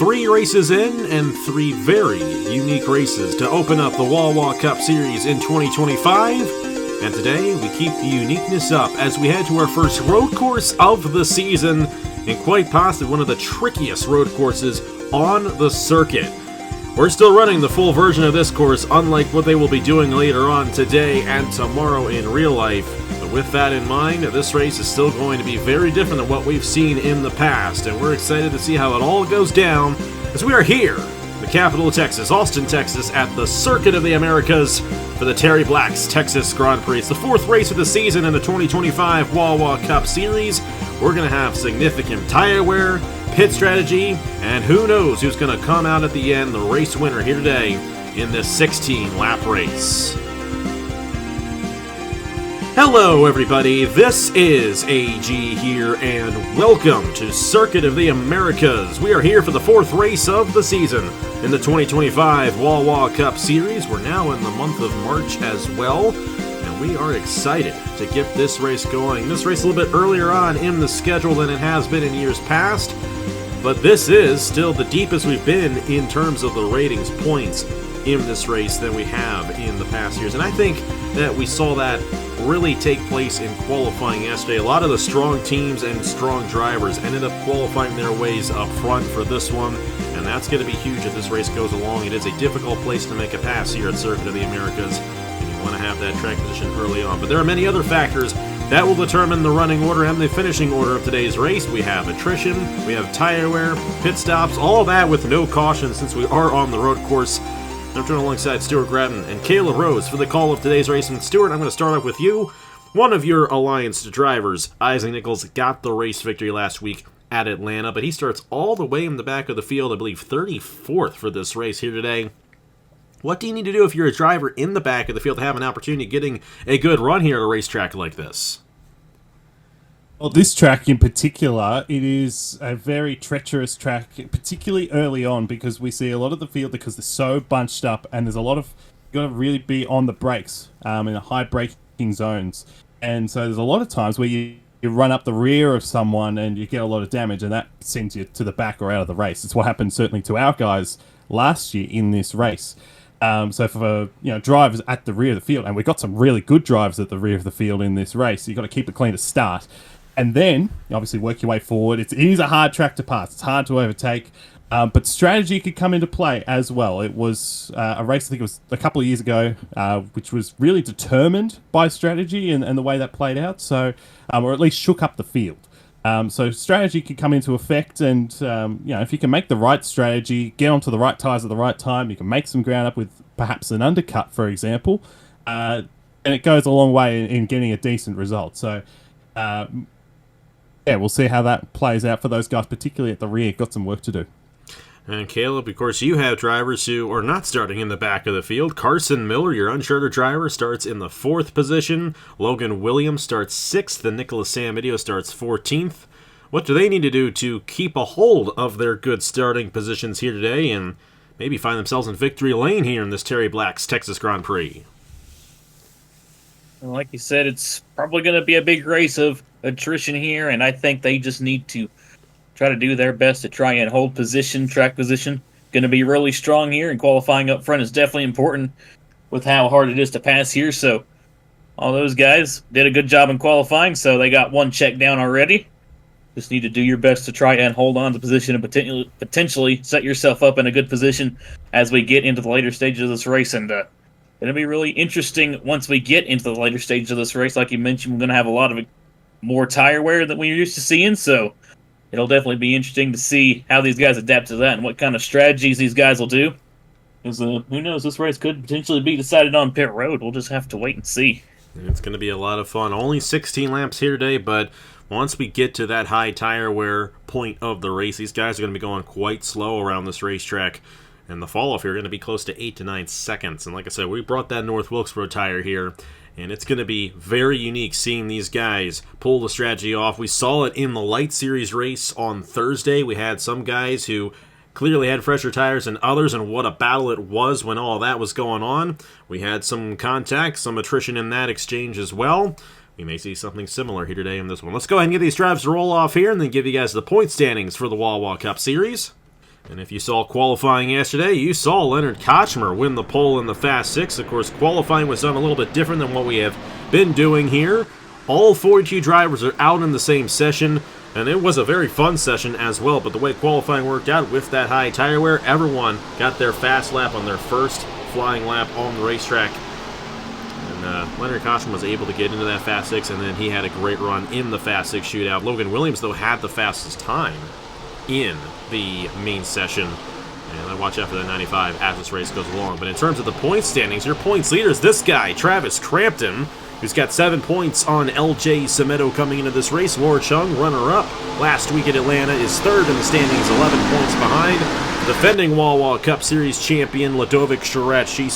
3 races in and 3 very unique races to open up the Wawa Cup Series in 2025. And today we keep the uniqueness up as we head to our first road course of the season, and quite possibly one of the trickiest road courses on the circuit. We're still running the full version of this course, unlike what they will be doing later on today and tomorrow in real life. But with that in mind, this race is still going to be very different than what we've seen in the past, and we're excited to see how it all goes down as we are here, the capital of Texas, Austin, Texas, at the Circuit of the Americas for the Terry Black's Texas Grand Prix. It's the 4th race of the season in the 2025 Wawa Cup Series. We're going to have significant tire wear, pit strategy, and who knows who's going to come out at the end, the race winner here today in this 16-lap race. Hello everybody, this is AG here, and welcome to Circuit of the Americas. We are here for the 4th race of the season in the 2025 Wawa Cup Series. We're now in the month of March as well, and we are excited to get this race going. This race a little bit earlier on in the schedule than it has been in years past, but this is still the deepest we've been in terms of the ratings points in this race than we have in the past years. And I think that we saw that really take place in qualifying yesterday. A lot of the strong teams and strong drivers ended up qualifying their ways up front for this one, and that's going to be huge if this race goes along. It is a difficult place to make a pass here at Circuit of the Americas, and you want to have that track position early on. But there are many other factors that will determine the running order and the finishing order of today's race. We have attrition, we have tire wear, pit stops, all that with no caution since we are on the road course. I'm joined alongside Stuart Gratton and Caleb Rose for the call of today's race. And Stuart, I'm going to start off with you. One of your Alliance drivers, Isaac Nichols, got the race victory last week at Atlanta, but he starts all the way in the back of the field, I believe 34th for this race here today. What do you need to do if you're a driver in the back of the field to have an opportunity of getting a good run here at a racetrack like this? Well, this track in particular, it is a very treacherous track, particularly early on, because we see a lot of the field because they're so bunched up, and there's a lot of, you've got to really be on the brakes in the high braking zones. And so there's a lot of times where you run up the rear of someone and you get a lot of damage, and that sends you to the back or out of the race. It's what happened certainly to our guys last year in this race. So for drivers at the rear of the field, and we've got some really good drivers at the rear of the field in this race, you've got to keep it clean to start. And then, obviously, work your way forward. It is a hard track to pass. It's hard to overtake. But strategy could come into play as well. It was a race, I think it was a couple of years ago, which was really determined by strategy and the way that played out. So, or at least shook up the field. So strategy could come into effect. And, if you can make the right strategy, get onto the right tyres at the right time, you can make some ground up with perhaps an undercut, for example. And it goes a long way in getting a decent result. So, we'll see how that plays out for those guys, particularly at the rear. Got some work to do. And Caleb, of course, you have drivers who are not starting in the back of the field. Carson Miller, your uncharted driver, starts in the 4th position. Logan Williams starts 6th, and Nicholas Samidio starts 14th. What do they need to do to keep a hold of their good starting positions here today and maybe find themselves in victory lane here in this Terry Black's Texas Grand Prix? Like you said, it's probably going to be a big race of attrition here, and I think they just need to try to do their best to try and hold position, track position. Going to be really strong here, and qualifying up front is definitely important with how hard it is to pass here. So all those guys did a good job in qualifying, so they got one check down already. Just need to do your best to try and hold on to position and potentially set yourself up in a good position as we get into the later stages of this race. And it'll be really interesting once we get into the later stages of this race. Like you mentioned, we're going to have a lot of more tire wear than we're used to seeing, so it'll definitely be interesting to see how these guys adapt to that and what kind of strategies these guys will do. Because who knows, this race could potentially be decided on pit road. We'll just have to wait and see. It's going to be a lot of fun. Only 16 laps here today, but once we get to that high tire wear point of the race, these guys are going to be going quite slow around this racetrack. And the fall-off here are going to be close to 8 to 9 seconds. And like I said, we brought that North Wilkesboro tire here, and it's going to be very unique seeing these guys pull the strategy off. We saw it in the Light Series race on Thursday. We had some guys who clearly had fresher tires than others, and what a battle it was when all that was going on. We had some contact, some attrition in that exchange as well. We may see something similar here today in this one. Let's go ahead and get these drives to roll off here and then give you guys the point standings for the Wawa Cup Series. And if you saw qualifying yesterday, you saw Leonard Kochmer win the pole in the Fast 6. Of course, qualifying was done a little bit different than what we have been doing here. All 42 drivers are out in the same session, and it was a very fun session as well. But the way qualifying worked out with that high tire wear, everyone got their fast lap on their first flying lap on the racetrack. And Leonard Kochmer was able to get into that Fast 6, and then he had a great run in the Fast 6 shootout. Logan Williams, though, had the fastest time in the main session. And I watch out for that 95 as this race goes along. But in terms of the point standings, your points leader is this guy, Travis Crampton, who's got 7 points on LJ Semedo coming into this race. Laura Chung, runner-up last week at Atlanta, is third in the standings, 11 points behind. Defending Wawa Cup Series champion, Ladovic Charette, she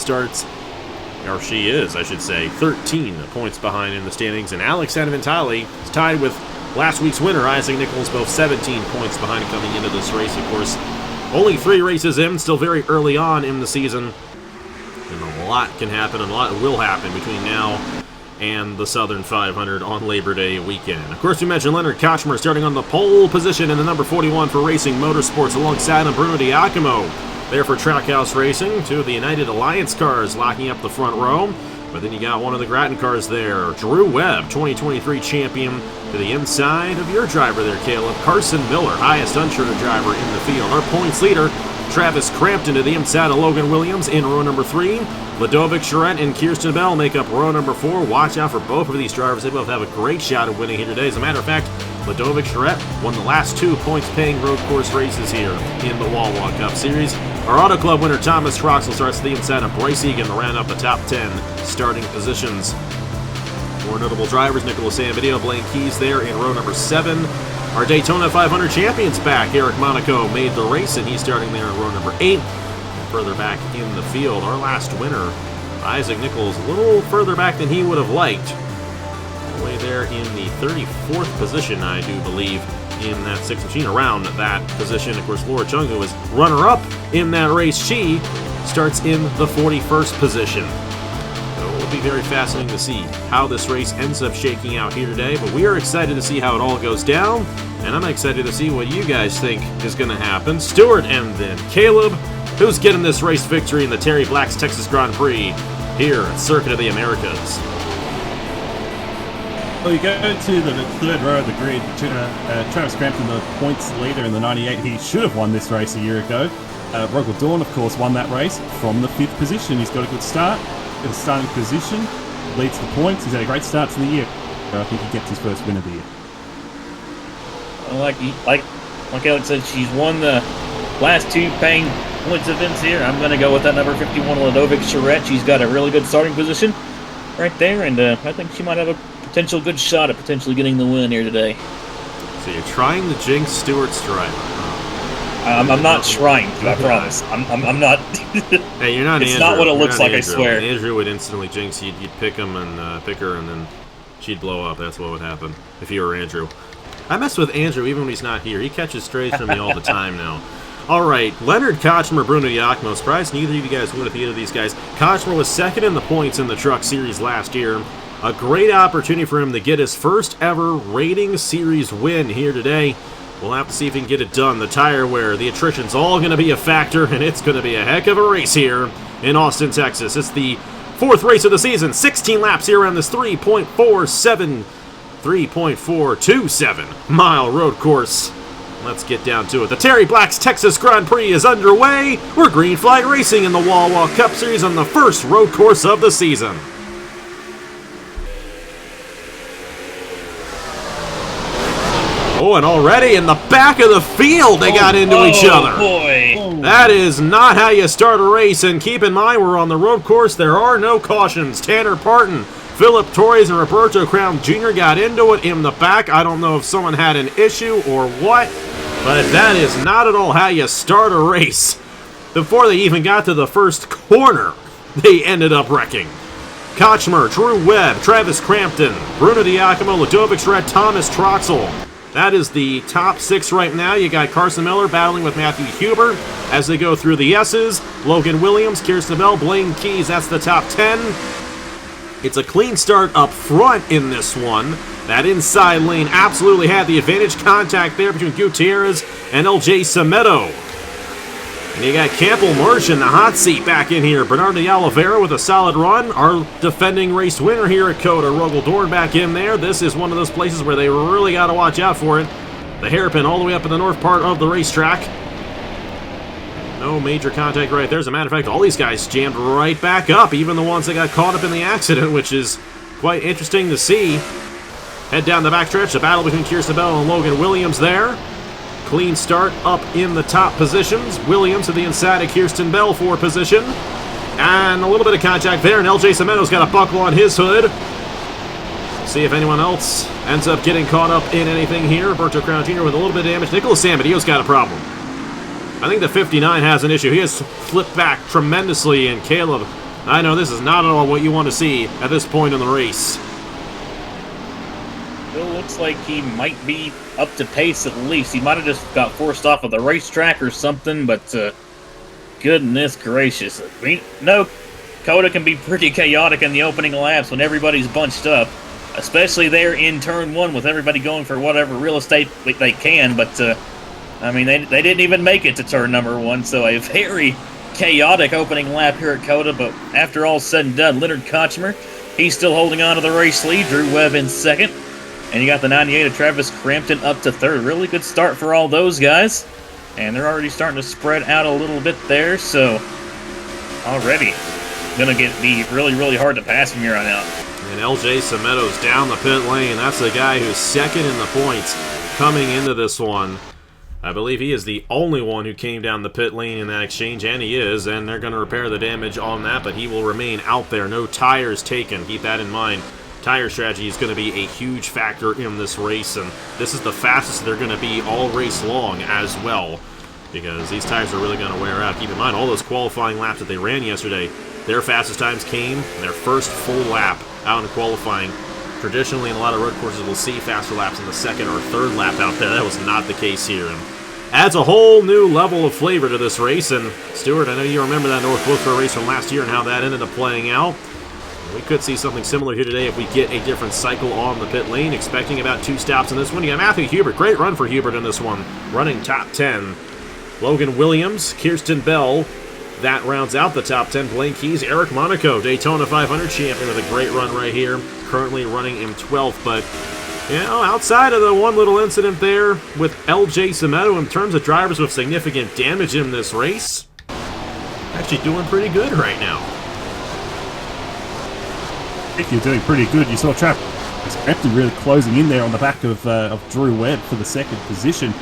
is, I should say, 13 points behind in the standings. And Alex Anaventali is tied with last week's winner, Isaac Nichols, both 17 points behind coming into this race. Of course, only 3 races in, still very early on in the season. And a lot can happen, and a lot will happen between now and the Southern 500 on Labor Day weekend. Of course, we mentioned Leonard Kochmer starting on the pole position in the number 41 for Racing Motorsports alongside him Bruno Diacomo. There for Trackhouse Racing, 2 of the United Alliance cars locking up the front row. But then you got one of the Grattan cars there. Drew Webb, 2023 champion, to the inside of your driver there, Caleb. Carson Miller, highest uncharted driver in the field. Our points leader, Travis Crampton, to the inside of Logan Williams in row number 3. Ladovic Charette and Kirsten Bell make up row number 4. Watch out for both of these drivers. They both have a great shot at winning here today. As a matter of fact, Ladovic Charette won the last 2 points-paying road course races here in the Wawa Cup Series. Our Auto Club winner, Thomas Troxel, starts to the inside of Bryce Egan to round up the top 10 starting positions. More notable drivers, Nicholas Samvideo, Blaine Keys there in row number 7. Our Daytona 500 champion's back. Eric Monaco made the race, and he's starting there in row number 8. And further back in the field, our last winner, Isaac Nichols, a little further back than he would have liked. Way there in the 34th position, I do believe, in that 6 machine, around that position. Of course, Laura Chung, who was runner-up in that race, she starts in the 41st position. So it will be very fascinating to see how this race ends up shaking out here today, but we are excited to see how it all goes down, and I'm excited to see what you guys think is going to happen. Stuart and then Caleb, who's getting this race victory in the Terry Black's Texas Grand Prix here at Circuit of the Americas. Well, you go to the 3rd row of the grid. Travis Crampton, the points leader in the 98. He should have won this race a year ago. Rogel Dawn, of course, won that race from the 5th position. He's got a good start, in a starting position, leads the points. He's had a great start to the year. I think he gets his first win of the year. Like Alex said, she's won the last 2 paying points events here. I'm going to go with that number 51, Ladovic Charette. She's got a really good starting position right there, and I think she might have a potential good shot at potentially getting the win here today. So you're trying to jinx Stewart's driver. I'm not trying to, I promise. I'm not. Hey, you're not It's Andrew. not what it You're looks not like, I Andrew. swear. Andrew would instantly jinx you. You'd pick him and pick her, and then she'd blow up. That's what would happen if you were Andrew. I mess with Andrew even when he's not here. He catches strays from me all the time now. All right, Leonard Kochmer, Bruno Diacomo. Surprised neither of you guys went with either of these guys. Kochmer was second in the points in the Truck Series last year. A great opportunity for him to get his first ever Rating Series win here today. We'll have to see if he can get it done. The tire wear, the attrition's all going to be a factor, and it's going to be a heck of a race here in Austin, Texas. It's the 4th race of the season. 16 laps here on this 3.427 mile road course. Let's get down to it. The Terry Black's Texas Grand Prix is underway. We're green flag racing in the Wawa Cup Series on the first road course of the season. Oh, and already in the back of the field, they got into each other. Oh, boy. That is not how you start a race, and keep in mind, we're on the road course. There are no cautions. Tanner Parton, Philip Torres, and Roberto Crown Jr. got into it in the back. I don't know if someone had an issue or what, but that is not at all how you start a race. Before they even got to the first corner, they ended up wrecking. Kochmer, Drew Webb, Travis Crampton, Bruno Diacomo, Ladovic Charette, Thomas Troxel. That is the top 6 right now. You got Carson Miller battling with Matthew Huber as they go through the S's. Logan Williams, Kirsten Bell, Blaine Keys, that's the top 10. It's a clean start up front in this one. That inside lane absolutely had the advantage. Contact there between Gutierrez and LJ Semedo. And you got Campbell Marsh in the hot seat back in here. Bernardo de Oliveira with a solid run. Our defending race winner here at COTA, Rogel Dorn, back in there. This is one of those places where they really got to watch out for it. The hairpin all the way up in the north part of the racetrack. No major contact right there. As a matter of fact, all these guys jammed right back up, even the ones that got caught up in the accident, which is quite interesting to see. Head down the backstretch. The battle between Kirsten Bell and Logan Williams there. Clean start up in the top positions. Williams to the inside of Kirsten Bell for position. And a little bit of contact there, and LJ Cimeto's got a buckle on his hood. See if anyone else ends up getting caught up in anything here. Roberto Crown Jr. with a little bit of damage. Nicholas Samadio's got a problem. I think the 59 has an issue. He has flipped back tremendously, and Caleb, I know this is not at all what you want to see at this point in the race. Still looks like he might be up to pace at least. He might have just got forced off of the racetrack or something, but goodness gracious. No, COTA can be pretty chaotic in the opening laps when everybody's bunched up, especially there in turn 1 with everybody going for whatever real estate they can, but I mean, they didn't even make it to turn number 1, so a very chaotic opening lap here at COTA, but after all said and done, Leonard Kochmer, he's still holding on to the race lead. Drew Webb in second. And you got the 98 of Travis Crampton up to third. Really good start for all those guys. And they're already starting to spread out a little bit there, so already going to be really, really hard to pass from here on out. And LJ Cimeto's down the pit lane. That's the guy who's second in the points coming into this one. I believe he is the only one who came down the pit lane in that exchange, and he is, and they're going to repair the damage on that, but he will remain out there. No tires taken. Keep that in mind. Tire strategy is going to be a huge factor in this race, and this is the fastest they're going to be all race long as well, because these tires are really going to wear out. Keep in mind, all those qualifying laps that they ran yesterday, their fastest times came in their first full lap out in qualifying. Traditionally, in a lot of road courses, we'll see faster laps in the second or third lap out there. That was not the case here, and adds a whole new level of flavor to this race. And Stuart, I know you remember that North Wilkesboro race from last year and how that ended up playing out. We could see something similar here today if we get a different cycle on the pit lane. Expecting about 2 stops in this one. You got Matthew Hubert. Great run for Hubert in this one. Running top 10. Logan Williams, Kirsten Bell. That rounds out the top 10. Blaine Keys, Eric Monaco, Daytona 500 champion with a great run right here. Currently running in 12th, but you know, outside of the one little incident there with LJ Cimeto in terms of drivers with significant damage in this race, actually doing pretty good right now. I think you're doing pretty good. You saw Travis Crampton really closing in there on the back of Drew Webb for the second position.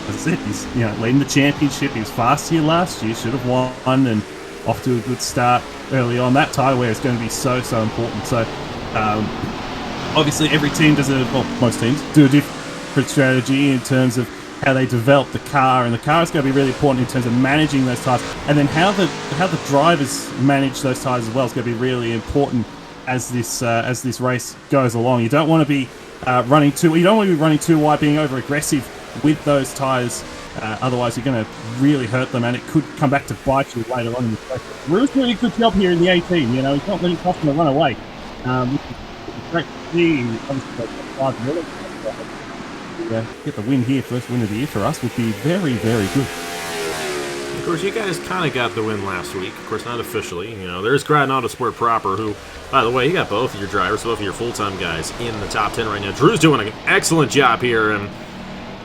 As I said, he's leading the championship. He was fast here last year, should have won, and off to a good start early on. That tyre wear is going to be so important. So obviously every team most teams do a different strategy in terms of how they develop the car, and the car is going to be really important in terms of managing those tyres, and then how the drivers manage those tyres as well is going to be really important as this race goes along. You don't want to be running too wide, being over aggressive with those tyres. Otherwise, you're going to really hurt them, and it could come back to bite you later on in the race. Rue's doing a good job here in the 18. He's not letting Costner run away. Great to see. Obviously, 5 minutes. Get the win here, first win of the year for us, would be very, very good. Of course, you guys kind of got the win last week. Of course, not officially. There's Grad Autosport proper, who, by the way, you got both of your drivers, both of your full-time guys in the top 10 right now. Drew's doing an excellent job here, and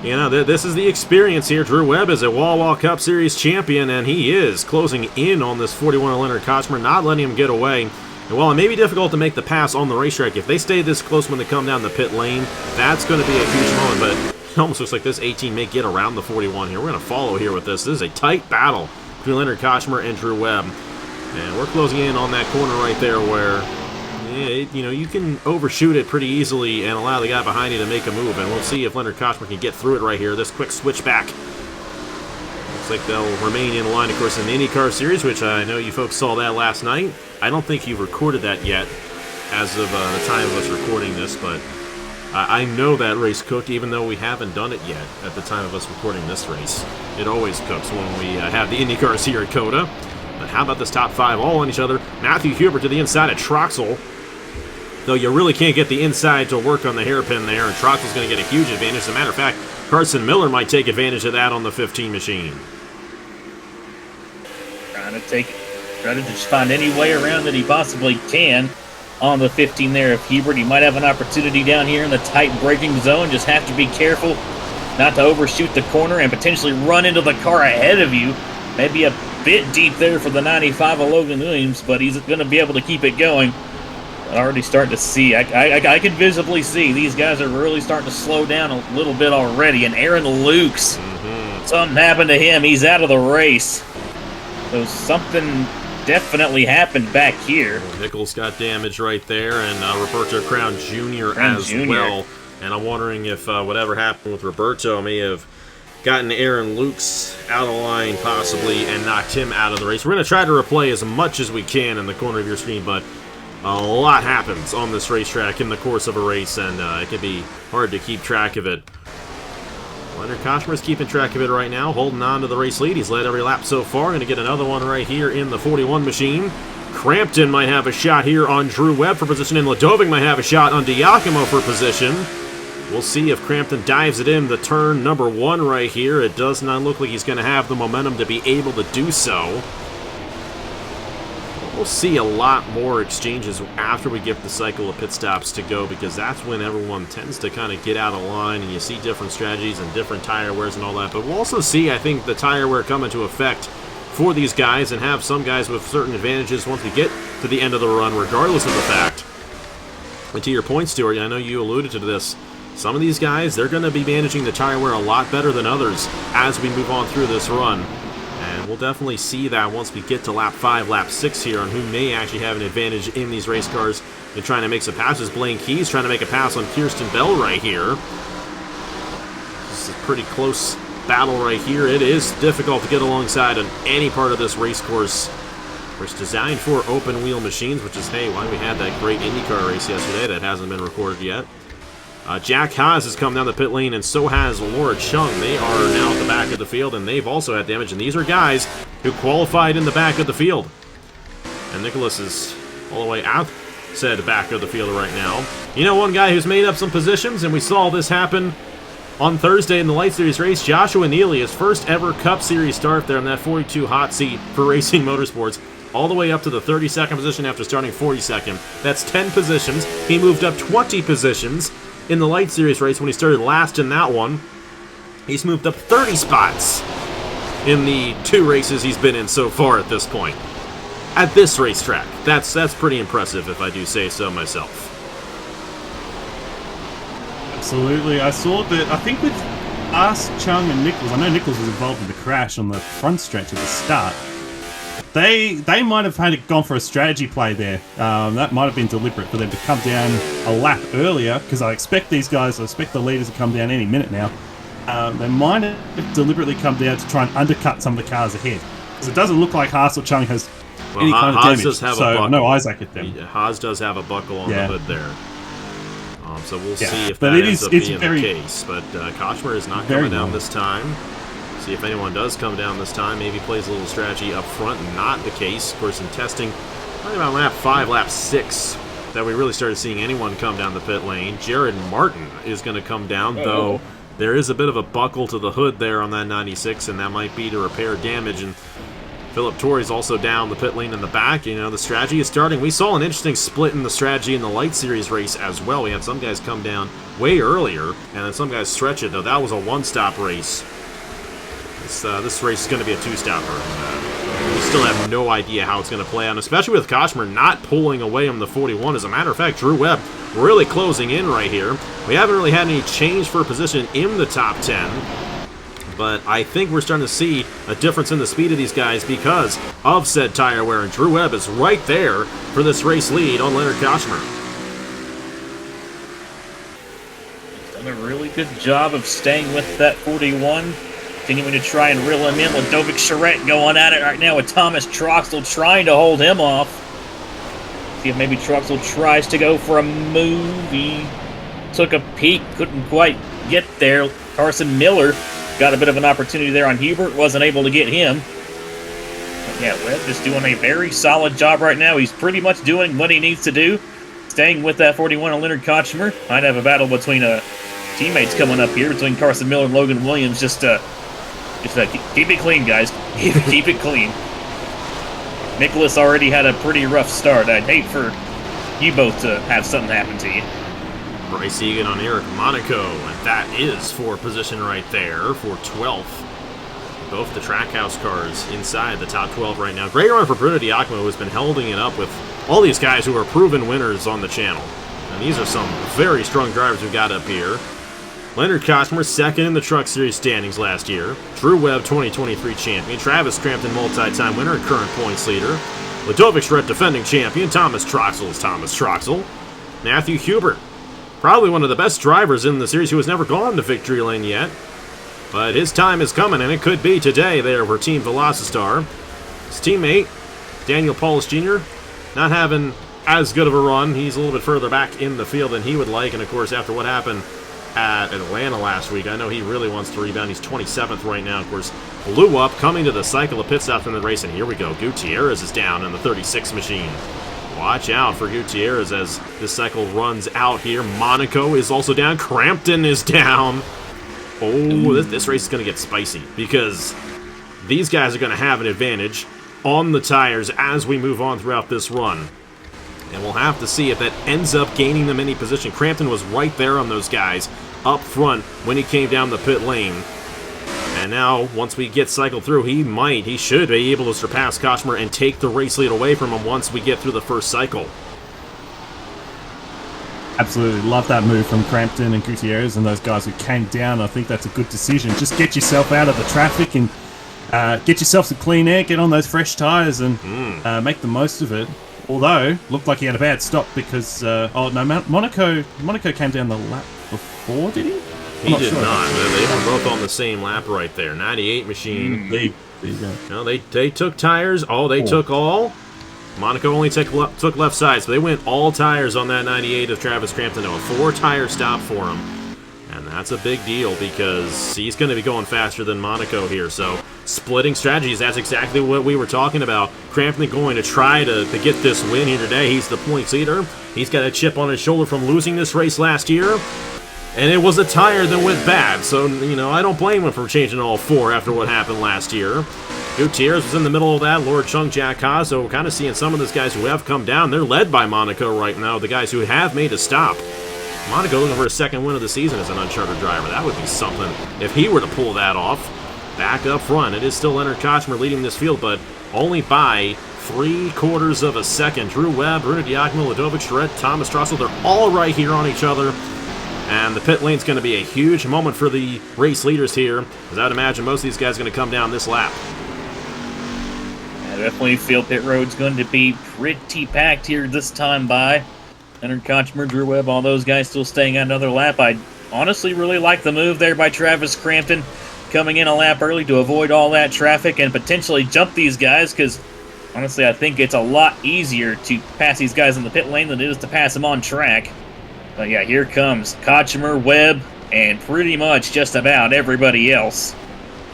this is the experience here. Drew Webb is a Wawa Cup Series champion, and he is closing in on this 41 of Leonard Kochmer, not letting him get away. And while it may be difficult to make the pass on the racetrack, if they stay this close when they come down the pit lane, that's going to be a huge moment. But it almost looks like this 18 may get around the 41 here. We're going to follow here with this. This is a tight battle between Leonard Kochmer and Drew Webb. And we're closing in on that corner right there where, you can overshoot it pretty easily and allow the guy behind you to make a move. And we'll see if Leonard Kochmer can get through it right here. This quick switch back. Looks like they'll remain in line, of course, in the IndyCar Series, which I know you folks saw that last night. I don't think you've recorded that yet as of the time of us recording this, but I know that race cooked, even though we haven't done it yet at the time of us recording this race. It always cooks when we have the IndyCars here at COTA. But how about this top 5 all on each other? Matthew Hubert to the inside of Troxel. Though you really can't get the inside to work on the hairpin there, and Troxel's going to get a huge advantage. As a matter of fact, Carson Miller might take advantage of that on the 15 machine. try to just find any way around that he possibly can on the 15 there of Hubert. He might have an opportunity down here in the tight braking zone. Just have to be careful not to overshoot the corner and potentially run into the car ahead of you. Maybe a bit deep there for the 95 of Logan Williams, but he's going to be able to keep it going. Already starting to see, I can visibly see these guys are really starting to slow down a little bit already. And Aaron Lukes, something happened to him. He's out of the race. So something definitely happened back here. Nichols got damage right there, and Roberto Crown Jr. as well. And I'm wondering if whatever happened with Roberto may have gotten Aaron Lukes out of line, possibly, and knocked him out of the race. We're going to try to replay as much as we can in the corner of your screen, but a lot happens on this racetrack in the course of a race, and it can be hard to keep track of it. Leonard Koshmer's keeping track of it right now, holding on to the race lead. He's led every lap so far. Going to get another one right here in the 41 machine. Crampton might have a shot here on Drew Webb for position, and Ladoving might have a shot on Diacomo for position. We'll see if Crampton dives it in the turn number 1 right here. It does not look like he's going to have the momentum to be able to do so. We'll see a lot more exchanges after we get the cycle of pit stops to go, because that's when everyone tends to kind of get out of line and you see different strategies and different tire wears and all that. But we'll also see, I think, the tire wear come into effect for these guys and have some guys with certain advantages once we get to the end of the run, regardless of the fact. And to your point, Stuart, I know you alluded to this. Some of these guys, they're going to be managing the tire wear a lot better than others as we move on through this run. And we'll definitely see that once we get to lap 5, lap 6 here on who may actually have an advantage in these race cars. They're trying to make some passes. Blaine Keyes trying to make a pass on Kirsten Bell right here. This is a pretty close battle right here. It is difficult to get alongside on any part of this race course. It's designed for open wheel machines, which is, hey, why we had that great IndyCar race yesterday that hasn't been recorded yet. Jack Haas has come down the pit lane, and so has Laura Chung. They are now at the back of the field, and they've also had damage. And these are guys who qualified in the back of the field. And Nicholas is all the way out, said back of the field right now. You know, one guy who's made up some positions, and we saw this happen on Thursday in the Light Series race, Joshua Neely, his first ever Cup Series start there in that 42 hot seat for Racing Motorsports, all the way up to the 32nd position after starting 42nd. That's 10 positions. He moved up 20 positions in the Light Series race when he started last in that one. He's moved up 30 spots in the 2 races he's been in so far at this point. At this racetrack. That's pretty impressive, if I do say so myself. Absolutely. I saw that, I think with us, Chung and Nichols, I know Nichols was involved in the crash on the front stretch at the start. They might have gone for a strategy play there. That might have been deliberate for them to come down a lap earlier, because I expect the leaders to come down any minute now. They might have deliberately come down to try and undercut some of the cars ahead. Because it doesn't look like Haas or Chung has any kind of damage. Does have a buckle. No Isaac at them. Haas does have a buckle on the hood there. So we'll see if that ends up being the case. But Koshmer is not coming down this time. See if anyone does come down this time. Maybe plays a little strategy up front. Not the case. Of course, in testing, probably about lap 5, lap 6, that we really started seeing anyone come down the pit lane. Jared Martin is going to come down, though there is a bit of a buckle to the hood there on that 96, and that might be to repair damage. And Philip Torrey's also down the pit lane in the back. You know, the strategy is starting. We saw an interesting split in the strategy in the Light Series race as well. We had some guys come down way earlier, and then some guys stretch it, though that was a one-stop race. This race is going to be a 2-stopper. We still have no idea how it's going to play out, especially with Koshmer not pulling away from the 41. As a matter of fact, Drew Webb really closing in right here. We haven't really had any change for position in the top 10, but I think we're starting to see a difference in the speed of these guys because of said tire wear, and Drew Webb is right there for this race lead on Leonard Koshmer. Done a really good job of staying with that 41. Continuing to try and reel him in with Dovik Charette going at it right now with Thomas Troxel trying to hold him off. See if maybe Troxel tries to go for a move. He took a peek, couldn't quite get there. Carson Miller got a bit of an opportunity there on Hubert, wasn't able to get him. But yeah, Webb just doing a very solid job right now. He's pretty much doing what he needs to do. Staying with that 41 on Leonard Kochmer. Might have a battle between teammates coming up here, between Carson Miller and Logan Williams. Just keep it clean, guys. Keep it clean. Nicholas already had a pretty rough start. I'd hate for you both to have something happen to you. Bryce Egan on Eric Monaco, and that is for position right there for 12th. Both the Trackhouse cars inside the top 12 right now. Great run for Bruno Diacomo, who's been holding it up with all these guys who are proven winners on the channel. And these are some very strong drivers we've got up here. Leonard Kochmer, second in the Truck Series standings last year. Drew Webb, 2023 champion. Travis Crampton, multi-time winner and current points leader. Ludovic Schredt, defending champion. Thomas Troxel is Thomas Troxel. Matthew Hubert, probably one of the best drivers in the series who has never gone to victory lane yet. But his time is coming, and it could be today there for Team Velocitar. His teammate, Daniel Paulus Jr., not having as good of a run. He's a little bit further back in the field than he would like, and of course, after what happened at Atlanta last week, I know he really wants to rebound. He's 27th right now, of course. Blew up, coming to the cycle of pit stops in the race, and here we go. Gutierrez is down in the 36 machine. Watch out for Gutierrez as this cycle runs out here. Monaco is also down. Crampton is down. Oh, this race is going to get spicy because these guys are going to have an advantage on the tires as we move on throughout this run. And we'll have to see if that ends up gaining them any position. Crampton was right there on those guys up front when he came down the pit lane. And now, once we get cycled through, he should be able to surpass Kochmer and take the race lead away from him once we get through the first cycle. Absolutely love that move from Crampton and Gutierrez and those guys who came down. I think that's a good decision. Just get yourself out of the traffic and get yourself some clean air, get on those fresh tyres and make the most of it. Although, looked like he had a bad stop because, Monaco came down the lap before, did he? He did not. They were both on the same lap right there. 98 machine. There you go. No, they took tires. They took all. Monaco only took left side, so they went all tires on that 98 of Travis Crampton. A 4-tire stop for him. And that's a big deal because he's going to be going faster than Monaco here. So splitting strategies, that's exactly what we were talking about. Crampton going to try to get this win here today. He's the points leader. He's got a chip on his shoulder from losing this race last year. And it was a tire that went bad. So, I don't blame him for changing all 4 after what happened last year. Gutierrez was in the middle of that. Lord Chung, Jack Ha. So we're kind of seeing some of those guys who have come down. They're led by Monaco right now, the guys who have made a stop. Monaco looking for a second win of the season as an uncharted driver. That would be something if he were to pull that off. Back up front, it is still Leonard Kochmer leading this field, but only by 3/4 of a second. Drew Webb, Bruno Diacomo, Ludovic Schredt, Thomas Trossel, they're all right here on each other. And the pit lane's going to be a huge moment for the race leaders here, as I'd imagine most of these guys are going to come down this lap. I definitely feel pit road's going to be pretty packed here this time by. Leonard Kochmer, Drew Webb, all those guys still staying on another lap. I honestly really like the move there by Travis Crampton, coming in a lap early to avoid all that traffic and potentially jump these guys, because honestly I think it's a lot easier to pass these guys in the pit lane than it is to pass them on track. But yeah, here comes Kochmer, Webb, and pretty much just about everybody else.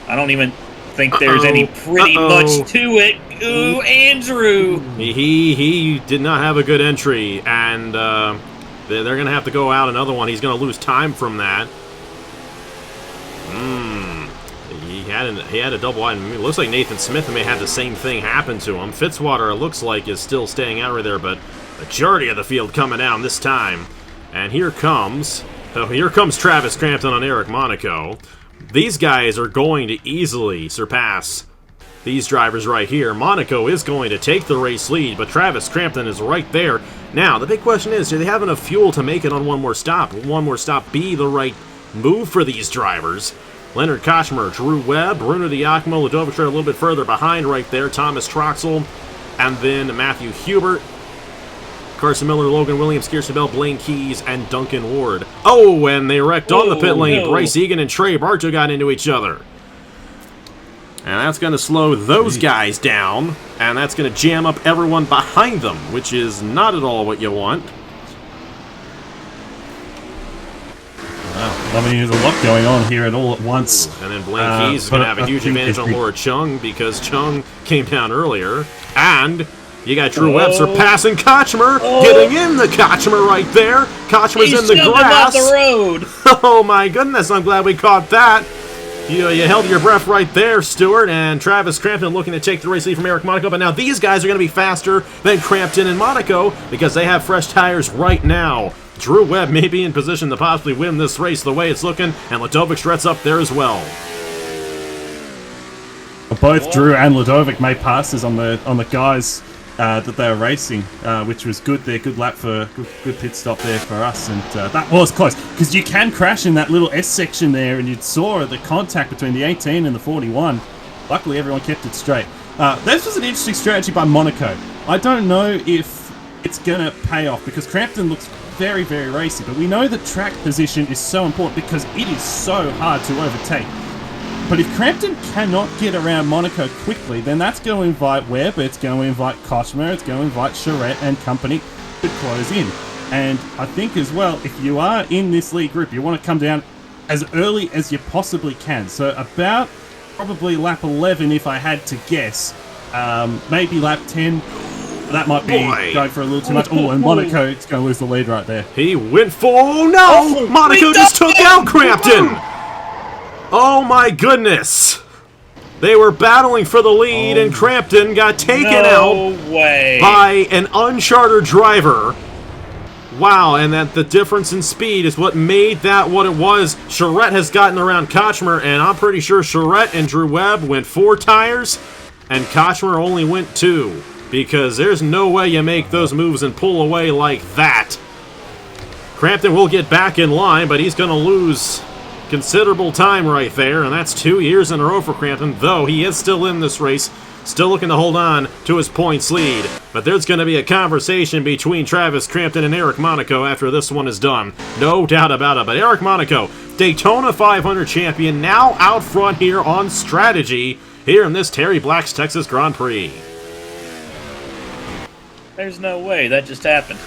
I don't even think there's any pretty much to it. Ooh, Andrew! He did not have a good entry, and they're going to have to go out another one. He's going to lose time from that. He had a double wide. It looks like Nathan Smith may have the same thing happen to him. Fitzwater, it looks like, is still staying out right there, but majority of the field coming down this time. And here comes Travis Crampton on Eric Monaco. These guys are going to easily surpass these drivers right here. Monaco is going to take the race lead, but Travis Crampton is right there. Now, the big question is, do they have enough fuel to make it on one more stop? Will one more stop be the right move for these drivers? Leonard Kochmer, Drew Webb, Bruno Diacomo, Ludovic Schredt a little bit further behind right there, Thomas Troxel, and then Matthew Hubert, Carson Miller, Logan Williams, Kirsten Bell, Blaine Keys, and Duncan Ward. Oh, and they wrecked on the pit lane. No. Bryce Egan and Trey Bartow got into each other. And that's going to slow those guys down, and that's going to jam up everyone behind them, which is not at all what you want. I mean, there's a lot going on here at all at once. And then Blaine Keys is going to have a huge advantage on Laura Chung because Chung came down earlier. And you got Drew Webb surpassing Kochmer, getting in the Kochmer right there. Kochmer's in the grass. Off the road. Oh my goodness, I'm glad we caught that. You held your breath right there, Stewart, and Travis Crampton looking to take the race lead from Eric Monaco. But now these guys are going to be faster than Crampton and Monaco because they have fresh tires right now. Drew Webb may be in position to possibly win this race the way it's looking, and Ludovic Schrett's up there as well. Both Drew and Ludovic made passes on the guys that they were racing, which was good there. Good lap for good pit stop there for us, and that was close because you can crash in that little S section there, and you saw the contact between the 18 and the 41. Luckily, everyone kept it straight. This was an interesting strategy by Monaco. I don't know if it's gonna pay off because Crampton looks very, very racy, but we know that track position is so important because it is so hard to overtake. But if Crampton cannot get around Monaco quickly, then that's going to invite Webb, it's going to invite Koshmer, it's going to invite Charette and company to close in. And I think as well, if you are in this lead group, you want to come down as early as you possibly can. So about probably lap 11 if I had to guess. Maybe lap 10. That might be going for a little too much. Oh, and Monaco is going to lose the lead right there. He went for... No! Monaco just took out Crampton! Oh my goodness! They were battling for the lead, and Crampton got taken out by an unchartered driver. Wow, and that the difference in speed is what made that what it was. Charette has gotten around Kochmer, and I'm pretty sure Charette and Drew Webb went 4 tires, and Kochmer only went 2. Because there's no way you make those moves and pull away like that. Crampton will get back in line, but he's going to lose considerable time right there, and that's 2 years in a row for Crampton, though he is still in this race, still looking to hold on to his points lead. But there's going to be a conversation between Travis Crampton and Eric Monaco after this one is done. No doubt about it. But Eric Monaco, Daytona 500 champion, now out front here on strategy here in this Terry Black's Texas Grand Prix. There's no way that just happened.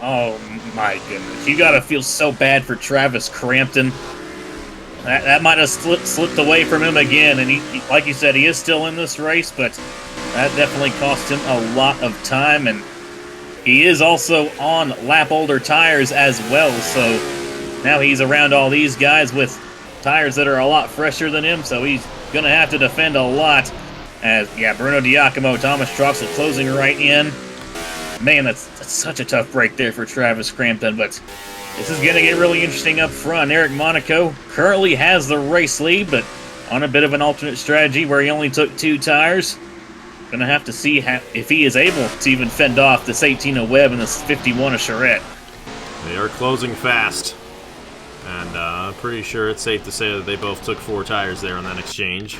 Oh my goodness. You gotta feel so bad for Travis Crampton. That might have slipped away from him again, and he, like you said, he is still in this race, but that definitely cost him a lot of time, and he is also on lap older tires as well, so now he's around all these guys with tires that are a lot fresher than him, so he's gonna have to defend a lot. As, yeah, Bruno Diacomo, Thomas Troxel closing right in. Man, that's such a tough break there for Travis Crampton, but this is going to get really interesting up front. Eric Monaco currently has the race lead, but on a bit of an alternate strategy where he only took 2 tires. Going to have to see if he is able to even fend off this 18 of Webb and this 51 of Charette. They are closing fast, and I'm pretty sure it's safe to say that they both took 4 tires there in that exchange.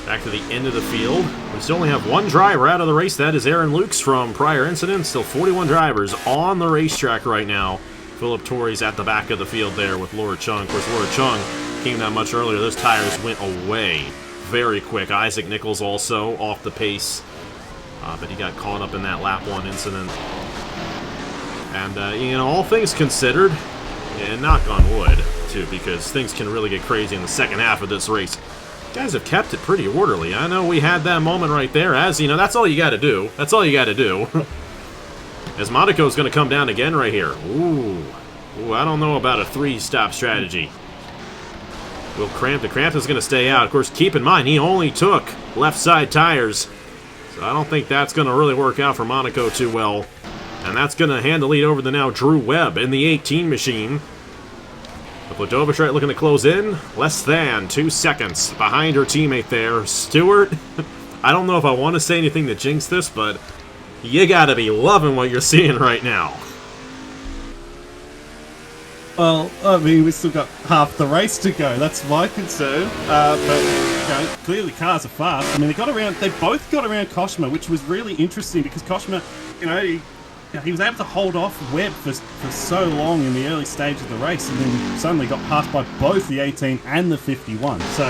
Back to the end of the field. We still only have 1 driver out of the race. That is Aaron Lukes from prior incidents. Still 41 drivers on the racetrack right now. Philip Torrey's at the back of the field there with Laura Chung. Of course, Laura Chung came down much earlier. Those tires went away very quick. Isaac Nichols also off the pace. But he got caught up in that lap 1 incident. And, you know, all things considered, and knock on wood, too, because things can really get crazy in the second half of this race. Guys have kept it pretty orderly. I know we had that moment right there. As you know, that's all you got to do. That's all you got to do. As Monaco's going to come down again right here. Ooh, I don't know about a 3-stop strategy. Will Crampton's going to stay out. Of course, keep in mind, he only took left side tires. So I don't think that's going to really work out for Monaco too well. And that's going to hand the lead over to now Drew Webb in the 18 machine. Ludovic Schrett looking to close in. Less than 2 seconds behind her teammate there. Stewart, I don't know if I want to say anything to jinx this, but you gotta be loving what you're seeing right now. Well, I mean, we've still got half the race to go. That's my concern. But you know, clearly cars are fast. I mean, they both got around Koshmer, which was really interesting because Koshmer, you know, he was able to hold off Webb for so long in the early stage of the race, and then suddenly got passed by both the 18 and the 51. So,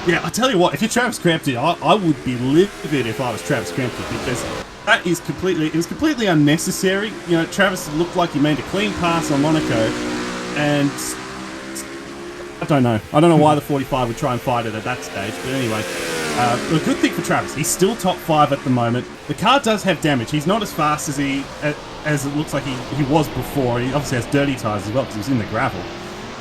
yeah, I tell you what, if you're Travis Crampton, I would be livid if I was Travis Crampton, because that is it was completely unnecessary. You know, Travis looked like he made a clean pass on Monaco, and I don't know why the 45 would try and fight it at that stage, but anyway. A good thing for Travis, he's still top 5 at the moment. The car does have damage. He's not as fast as it looks like he was before. He obviously has dirty tyres as well because he was in the gravel.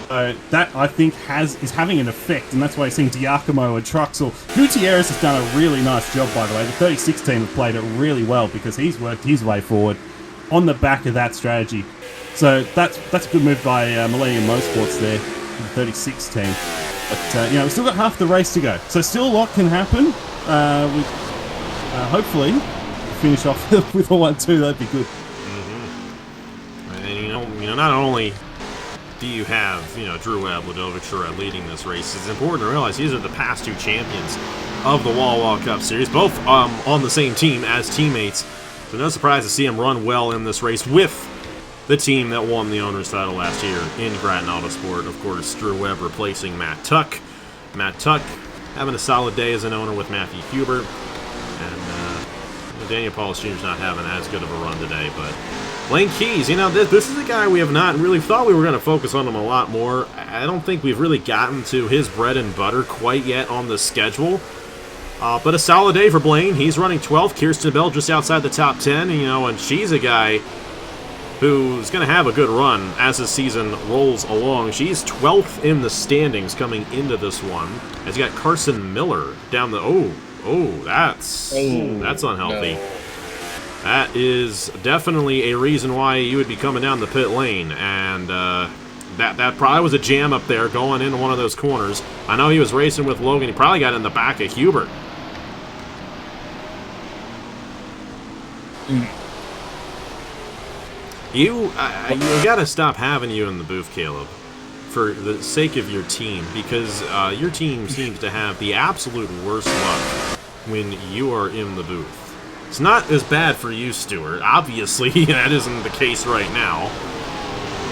That, I think, is having an effect, and that's why you're seeing Giacomo and Truxell. Gutierrez has done a really nice job, by the way. The 36 team have played it really well because he's worked his way forward on the back of that strategy. So that's a good move by Millennium Motorsports there, the 36 team. But, we've still got half the race to go. So still a lot can happen. Hopefully, finish off with a 1-2. That'd be good. And, not only do you have, Drew Webb, Ludovic Charette leading this race, it's important to realize these are the past two champions of the Wawa Cup Series, both on the same team as teammates. So no surprise to see him run well in this race with the team that won the owner's title last year in Grattan Autosport. Of course, Drew Webb replacing Matt Tuck. Matt Tuck having a solid day as an owner with Matthew Huber. And Daniel Paulus Jr. is not having as good of a run today, but Blaine Keys, this is a guy we have not really thought we were going to focus on him a lot more. I don't think we've really gotten to his bread and butter quite yet on the schedule. But a solid day for Blaine. He's running 12th. Kirsten Bell just outside the top 10. And she's a guy who's going to have a good run as the season rolls along. She's 12th in the standings coming into this one. As you got Carson Miller down the... that's unhealthy. No. That is definitely a reason why you would be coming down the pit lane, and that probably was a jam up there going into one of those corners. I know he was racing with Logan. He probably got in the back of Hubert. You got to stop having you in the booth, Caleb, for the sake of your team, because your team seems to have the absolute worst luck when you are in the booth. It's not as bad for you, Stuart. Obviously, that isn't the case right now.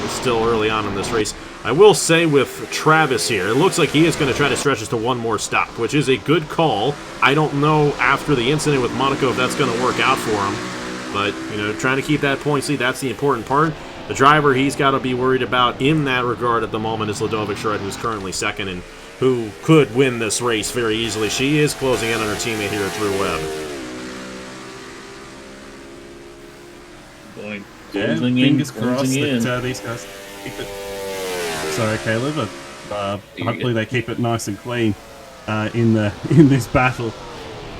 We're still early on in this race. I will say with Travis here, it looks like he is going to try to stretch us to one more stop, which is a good call. I don't know after the incident with Monaco if that's going to work out for him. But, trying to keep that points lead, that's the important part. The driver he's got to be worried about in that regard at the moment is Ludovic Charette, who's currently second and who could win this race very easily. She is closing in on her teammate here at Drew Webb. Fingers crossed that these guys keep it. Sorry, Caleb. Hopefully they keep it nice and clean in this battle.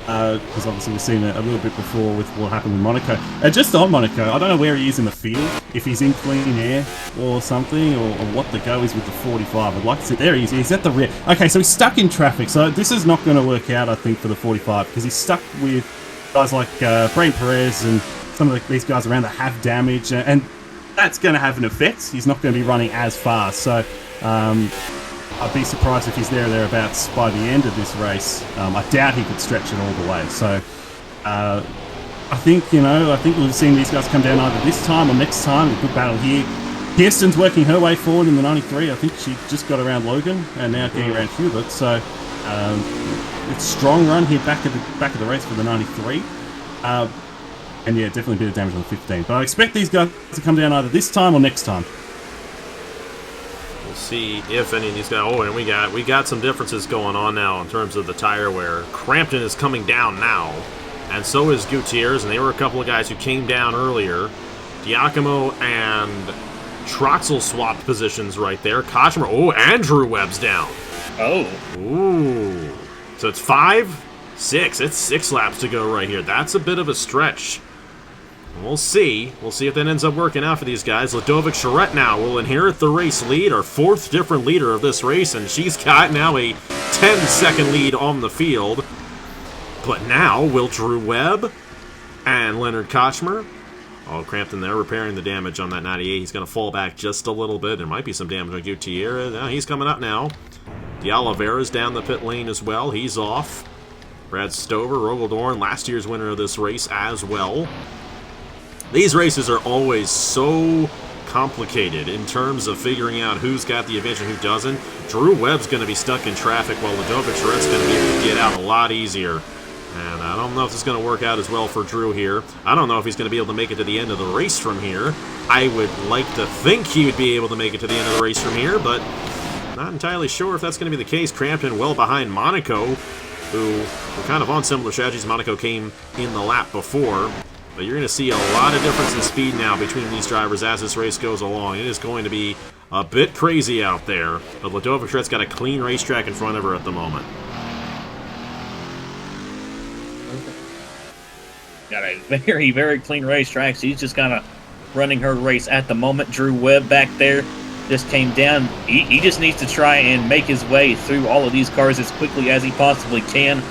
Because obviously we've seen it a little bit before with what happened with Monaco. Just on Monaco, I don't know where he is in the field, if he's in clean air or something, or what the go is with the 45. I'd like to see. There he is. He's at the rear. Okay, so he's stuck in traffic. So this is not going to work out, I think, for the 45, because he's stuck with guys like Brain Perez and some of these guys around that have damage, and that's going to have an effect. He's not going to be running as fast. So I'd be surprised if he's there or thereabouts by the end of this race. I doubt he could stretch it all the way. So I think we've seen these guys come down either this time or next time. A good battle here. Kirsten's working her way forward in the 93. I think she just got around Logan and now getting around Hubert. So it's a strong run here back of the race for the 93. And yeah, definitely a bit of damage on the 15. But I expect these guys to come down either this time or next time. We'll see if any of these guys... and we got some differences going on now in terms of the tire wear. Crampton is coming down now, and so is Gutierrez, and they were a couple of guys who came down earlier. Giacomo and Troxel swapped positions right there. Kochmer, and Drew Webb's down. Ooh. So it's 5, 6. It's 6 laps to go right here. That's a bit of a stretch. We'll see. We'll see if that ends up working out for these guys. Ludovic Charette now will inherit the race lead, our 4th different leader of this race, and she's got now a 10-second lead on the field. But now, will Drew Webb and Leonard Kochmer... Crampton there repairing the damage on that 98. He's going to fall back just a little bit. There might be some damage on Gutierrez. He's coming up now. De Oliveira's down the pit lane as well. He's off. Brad Stover, Rogaldorn, last year's winner of this race as well. These races are always so complicated in terms of figuring out who's got the advantage and who doesn't. Drew Webb's going to be stuck in traffic while Ludovic Charette's going to be able to get out a lot easier. And I don't know if this is going to work out as well for Drew here. I don't know if he's going to be able to make it to the end of the race from here. I would like to think he would be able to make it to the end of the race from here, but not entirely sure if that's going to be the case. Crampton well behind Monaco, who were kind of on similar strategies. Monaco came in the lap before. But you're going to see a lot of difference in speed now between these drivers as this race goes along. It is going to be a bit crazy out there, but Ladovic's got a clean racetrack in front of her at the moment. Got a very, very clean racetrack. She's just kind of running her race at the moment. Drew Webb back there just came down. He just needs to try and make his way through all of these cars as quickly as he possibly can,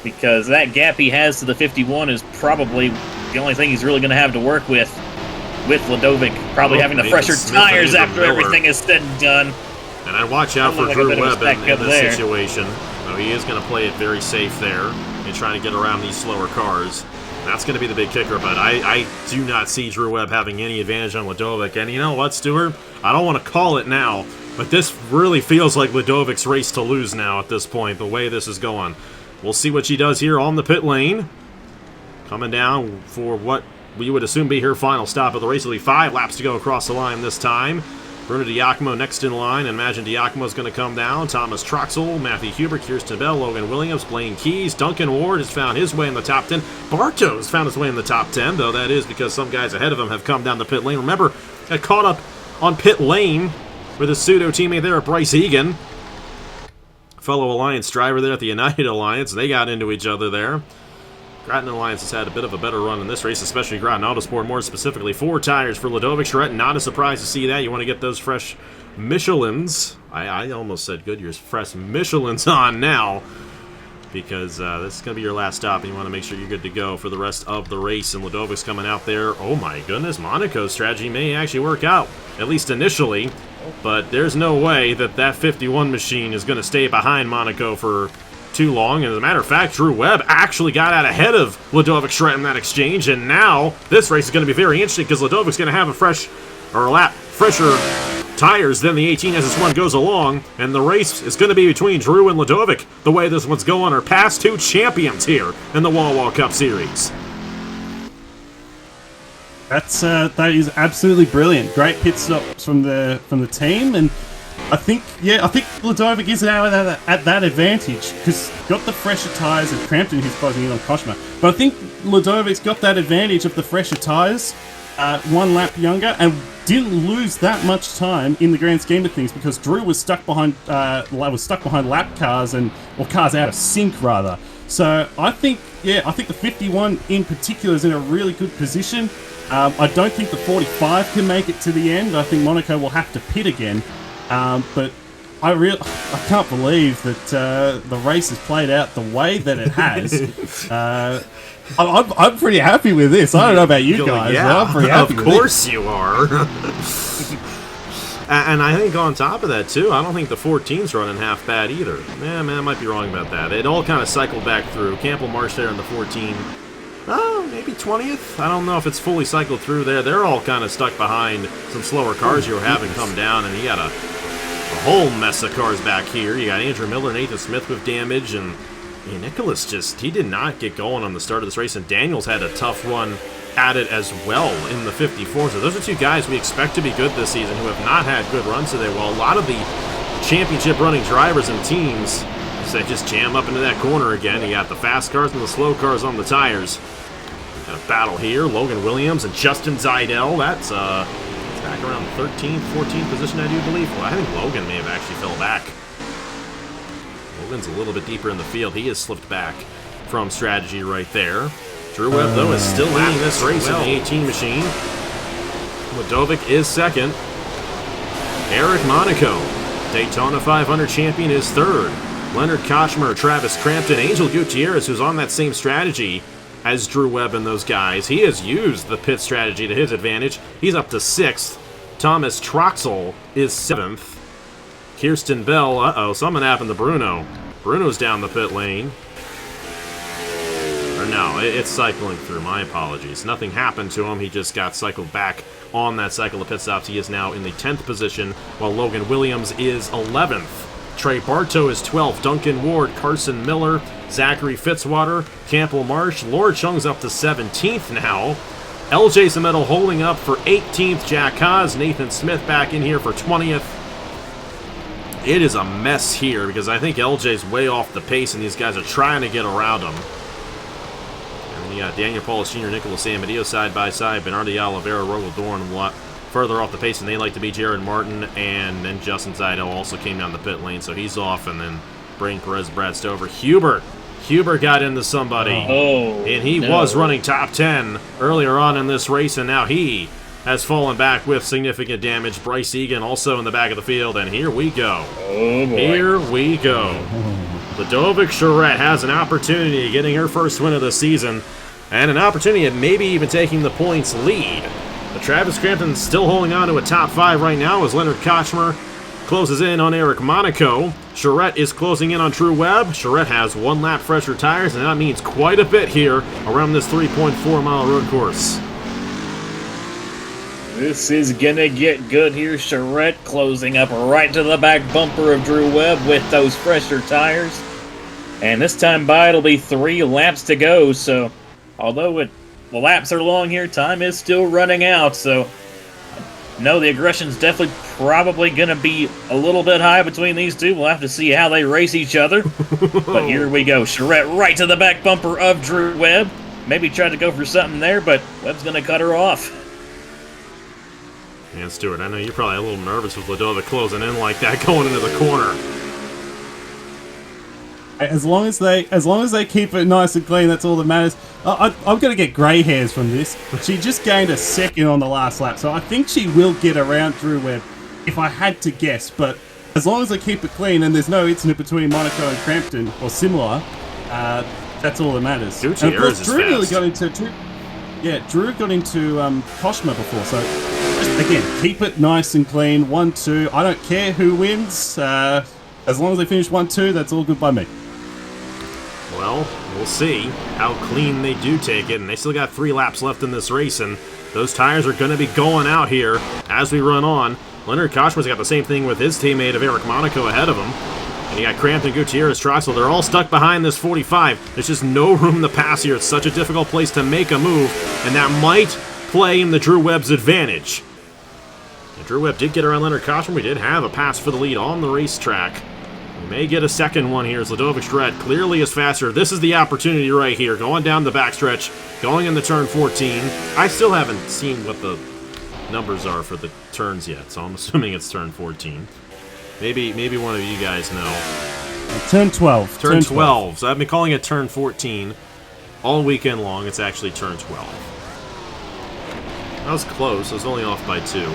because that gap he has to the 51 is probably the only thing he's really going to have to work with Ladovic probably having the fresher tires after everything is said and done. And I'd watch out for Drew Webb in this situation. He is going to play it very safe there and trying to get around these slower cars. That's going to be the big kicker, but I do not see Drew Webb having any advantage on Ladovic. And you know what, Stuart? I don't want to call it now, but this really feels like Ladovic's race to lose now at this point, the way this is going. We'll see what she does here on the pit lane. Coming down for what we would assume be her final stop of the race. It'll be 5 laps to go across the line this time. Bruno Diacomo next in line. Imagine Diacomo's going to come down. Thomas Troxel, Matthew Huber, Kirsten Bell, Logan Williams, Blaine Keys. Duncan Ward has found his way in the top 10. Bartow's found his way in the top 10, though that is because some guys ahead of him have come down the pit lane. Remember, got caught up on pit lane with his pseudo teammate there, Bryce Egan. Fellow Alliance driver there at the United Alliance. They got into each other there. Grattan Alliance has had a bit of a better run in this race, especially Grattan Autosport, more specifically. 4 tires for Ladovic Charette. Not a surprise to see that. You want to get those fresh Michelins. I almost said Goodyear's fresh Michelins on now, because this is going to be your last stop, and you want to make sure you're good to go for the rest of the race. And Ladovic's coming out there. Oh my goodness, Monaco's strategy may actually work out, at least initially. But there's no way that 51 machine is going to stay behind Monaco for too long. And as a matter of fact, Drew Webb actually got out ahead of Ladovic Charette in that exchange, and now this race is going to be very interesting because Ladovic's going to have a fresher tires than the 18 as this one goes along, and the race is going to be between Drew and Ladovic. The way this one's going, our past 2 champions here in the Wawa Cup Series. That is absolutely brilliant. Great pit stops from the team, and I think Ladovic is now at that advantage because got the fresher tyres and Crampton who's closing in on Koshma. But I think Ladovic's got that advantage of the fresher tyres, 1 lap younger, and didn't lose that much time in the grand scheme of things because Drew was stuck behind lap cars or cars out of sync rather. So I think the 51 in particular is in a really good position. I don't think the 45 can make it to the end. I think Monaco will have to pit again. But I can't believe that the race has played out the way that it has. I'm pretty happy with this. I don't know about you guys, yeah, but I'm pretty happy with this. Of course you are. And I think on top of that, too, I don't think the 14's running half bad either. Man, I might be wrong about that. It all kind of cycled back through. Campbell Marsh there in the 14. Oh, maybe 20th? I don't know if it's fully cycled through there. They're all kind of stuck behind some slower cars you were having come down, and you got a whole mess of cars back here. You got Andrew Miller and Nathan Smith with damage, and Nicholas he did not get going on the start of this race, and Daniels had a tough run at it as well in the 54. So those are 2 guys we expect to be good this season who have not had good runs today. Well, a lot of the championship running drivers and teams, they just jam up into that corner again. You got the fast cars and the slow cars on the tires. Got a battle here. Logan Williams and Justin Zidell. That's back around 13th, 14th position, I do believe. Well, I think Logan may have actually fell back. Logan's a little bit deeper in the field. He has slipped back from strategy right there. Drew Webb, though, is still leading this race in the 18 machine. Ladovic is second. Eric Monaco, Daytona 500 champion, is third. Leonard Kochmer, Travis Crampton, Angel Gutierrez, who's on that same strategy as Drew Webb and those guys. He has used the pit strategy to his advantage. He's up to 6th. Thomas Troxel is 7th. Kirsten Bell, something happened to Bruno. Bruno's down the pit lane. Or no, it's cycling through. My apologies. Nothing happened to him. He just got cycled back on that cycle of pit stops. He is now in the 10th position, while Logan Williams is 11th. Trey Bartow is 12th. Duncan Ward, Carson Miller, Zachary Fitzwater, Campbell Marsh. Laura Chung's up to 17th now. LJ Zemetal holding up for 18th. Jack Haas, Nathan Smith back in here for 20th. It is a mess here because I think LJ's way off the pace and these guys are trying to get around him. And then you got Daniel Paulus Jr., Nicholas Amadio side by side, Bernardo Oliveira, Rogel Dorn a lot further off the pace than they like to be. Jared Martin, and then Justin Zeidel also came down the pit lane, so he's off. And then Brain Perez, Brad Stover, Hubert got into somebody, and he was running top 10 earlier on in this race, and now he has fallen back with significant damage. Bryce Egan also in the back of the field, and here we go. Oh, boy. Here we go. Ludovic Charette has an opportunity of getting her first win of the season, and an opportunity of maybe even taking the points lead. But Travis Crampton still holding on to a top 5 right now as Leonard Kochmer closes in on Eric Monaco. Charette is closing in on Drew Webb. Charette has 1 lap fresher tires, and that means quite a bit here around this 3.4-mile road course. This is gonna get good here. Charette closing up right to the back bumper of Drew Webb with those fresher tires. And this time by, it'll be 3 laps to go, so although the laps are long here, time is still running out, so no, the aggression's definitely probably going to be a little bit high between these two. We'll have to see how they race each other. But here we go. Charette right to the back bumper of Drew Webb. Maybe tried to go for something there, but Webb's going to cut her off. And Stewart, I know you're probably a little nervous with Ludovic closing in like that going into the corner. As long as they keep it nice and clean, that's all that matters. I'm going to get grey hairs from this. She just gained a second on the last lap, so I think she will get around Drew Webb, if I had to guess. But as long as they keep it clean and there's no incident between Monaco and Crampton, or similar, that's all that matters. And of course, Drew really got into... Drew got into Koshma before, so just, again, keep it nice and clean. 1-2. I don't care who wins. As long as they finish 1-2, that's all good by me. Well, we'll see how clean they do take it, and they still got 3 laps left in this race, and those tires are going to be going out here as we run on. Leonard Kochmer's got the same thing with his teammate of Eric Monaco ahead of him. And you got Crampton, Gutierrez, Troxel. They're all stuck behind this 45. There's just no room to pass here. It's such a difficult place to make a move, and that might play in the Drew Webb's advantage. And Drew Webb did get around Leonard Kochmer. We did have a pass for the lead on the racetrack. We may get a second one here as Ludovic Charette clearly is faster. This is the opportunity right here. Going down the backstretch, going into turn 14. I still haven't seen what the numbers are for the turns yet, so I'm assuming it's turn 14. Maybe one of you guys know. Turn 12. Turn 12. So I've been calling it turn 14 all weekend long. It's actually turn 12. That was close. I was only off by 2.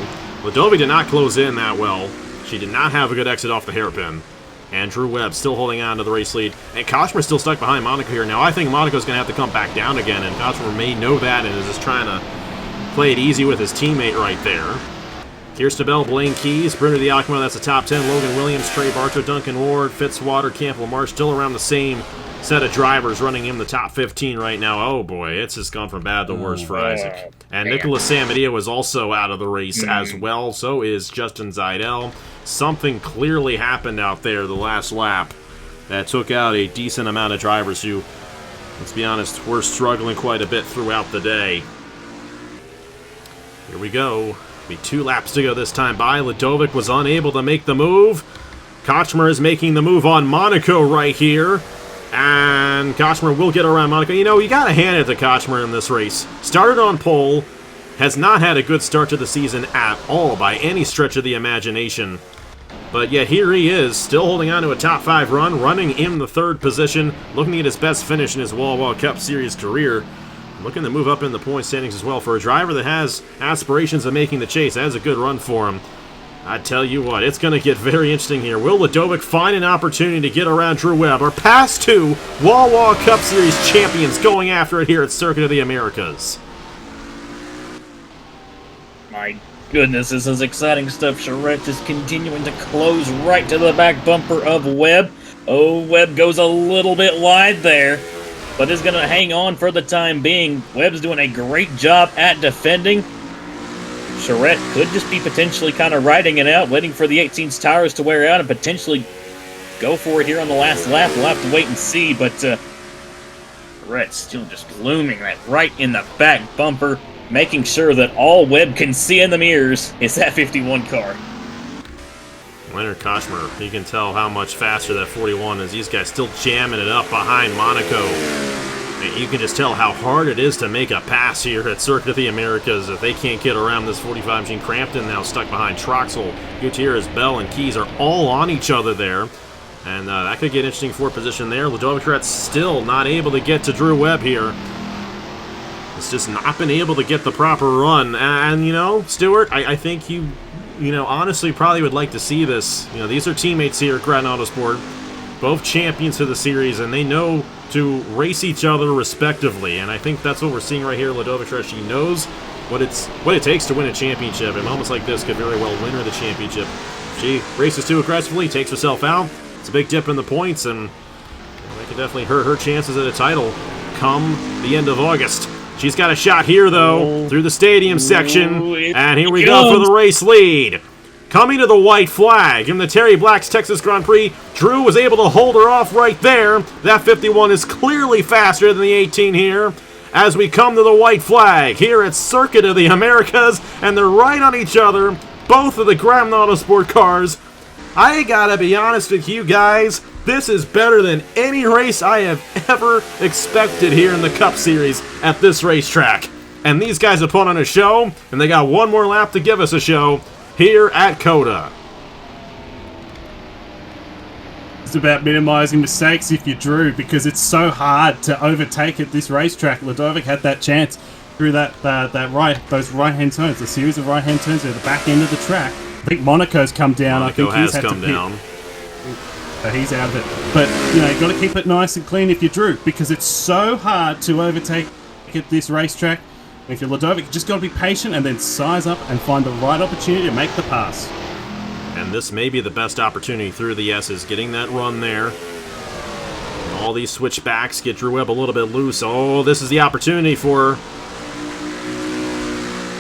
Ludovic did not close in that well. She did not have a good exit off the hairpin. And Drew Webb still holding on to the race lead. And Kochmer's still stuck behind Monaco here. Now, I think Monaco's going to have to come back down again, and Kochmer may know that and is just trying to play it easy with his teammate right there. Kirsten Bell, Blaine Keys, Bruno Diacomo, that's the top 10. Logan Williams, Trey Bartow, Duncan Ward, Fitzwater, Campbell Marsh, still around the same set of drivers running in the top 15 right now. Oh boy, it's just gone from bad to worse for Isaac. And Nicholas Samadia was also out of the race as well. So is Justin Zeidel. Something clearly happened out there the last lap that took out a decent amount of drivers who, let's be honest, were struggling quite a bit throughout the day. Here we go. Be 2 laps to go this time by. Ludovic was unable to make the move. Kochmer is making the move on Monaco right here. And Kochmer will get around Monaco. You know, you got to hand it to Kochmer in this race. Started on pole. Has not had a good start to the season at all by any stretch of the imagination. But yet here he is, still holding on to a top 5 run, running in the 3rd position, looking at his best finish in his Wawa Cup Series career. Looking to move up in the point standings as well. For a driver that has aspirations of making the chase, that's a good run for him. I tell you what, it's going to get very interesting here. Will Ludovic find an opportunity to get around Drew Webb? Our past 2 Wawa Cup Series champions going after it here at Circuit of the Americas. My goodness, this is exciting stuff. Charette just continuing to close right to the back bumper of Webb. Oh, Webb goes a little bit wide there, but is going to hang on for the time being. Webb's doing a great job at defending. Charette could just be potentially kind of riding it out, waiting for the 18's tires to wear out and potentially go for it here on the last lap. We'll have to wait and see, but Charette's still just glooming that right in the back bumper, making sure that all Webb can see in the mirrors is that 51 car. Leonard Kochmer, you can tell how much faster that 41 is. These guys still jamming it up behind Monaco. You can just tell how hard it is to make a pass here at Circuit of the Americas if they can't get around this 45 machine. Crampton now stuck behind Troxel. Gutierrez, Bell, and Keys are all on each other there. And that could get interesting for position there. Ludovic still not able to get to Drew Webb here. It's just not been able to get the proper run. And, you know, Stuart, I think you honestly probably would like to see this. You know, these are teammates here at Groton Autosport. Both champions of the series, and they know to race each other respectively. And I think that's what we're seeing right here. Ludovic, she knows what it takes to win a championship. And moments like this could very well win her the championship. She races too aggressively, takes herself out. It's a big dip in the points, and that could definitely hurt her chances at a title come the end of August. She's got a shot here, though, through the stadium section. And here we go for the race lead. Coming to the white flag in the Terry Black's Texas Grand Prix, Drew was able to hold her off right there. That 51 is clearly faster than the 18 here. As we come to the white flag here at Circuit of the Americas, and they're right on each other, both of the Groton Autosport cars. I gotta be honest with you guys, this is better than any race I have ever expected here in the Cup Series at this racetrack. And these guys have put on a show, and they got one more lap to give us a show here at COTA. It's about minimizing mistakes if you Drew, because it's so hard to overtake at this racetrack. Ludovic had that chance through those right-hand turns, the series of right-hand turns at the back end of the track. I think Monaco's come down. Monaco I think has come down. So he's out of it. But, you know, you've got to keep it nice and clean if you Drew, because it's so hard to overtake at this racetrack. If you're Ludovic, you just got to be patient and then size up and find the right opportunity to make the pass. And this may be the best opportunity through the S's, getting that run there. All these switchbacks get Drew Webb a little bit loose. Oh, this is the opportunity for...